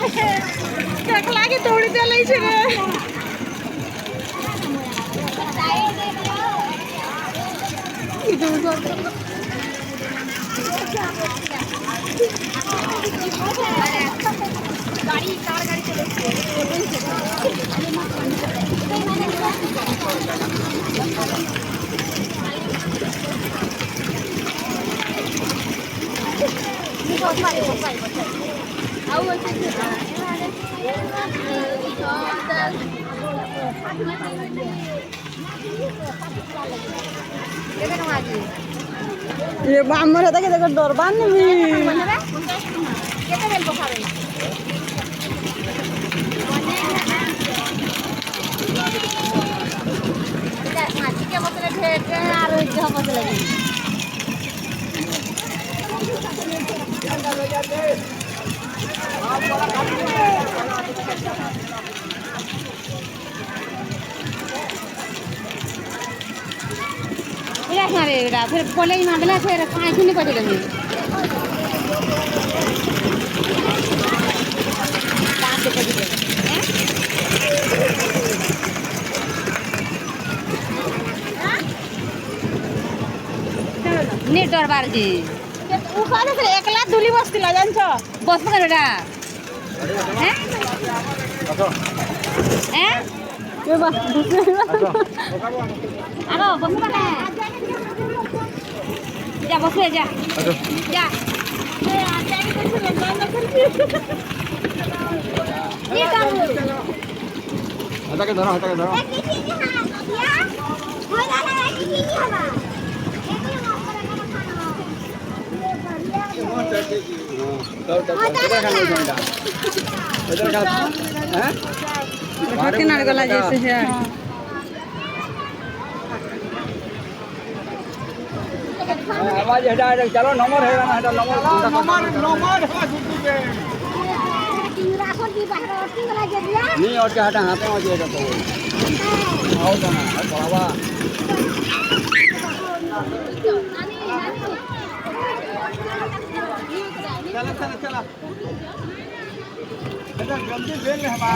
দেখলা কি দৌড়ি চালাইছে রে কি দৌড় গাড়ি কার গাড়ি চলেছে ये बामर है कि देखो डर बांध नहीं फिर बोले ही मामला फिर कहाँ क्यों नहीं पड़ेगा नहीं नेट दरबार जी उखाने से एकला दुली बसती ला जान छो बस पकड़ बेटा हैं हैं ये बस आलो बस पकड़ जा बस जा जा ये काम हटा के धरो हो जाना है कि हवा किनारे गला जैसे है आवाज हटा चलो नंबर है ना हटा नंबर नहीं और क्या हटा हाथ में हो जाएगा तो आओ तो ना बाबा चला जल्दी बेल है बा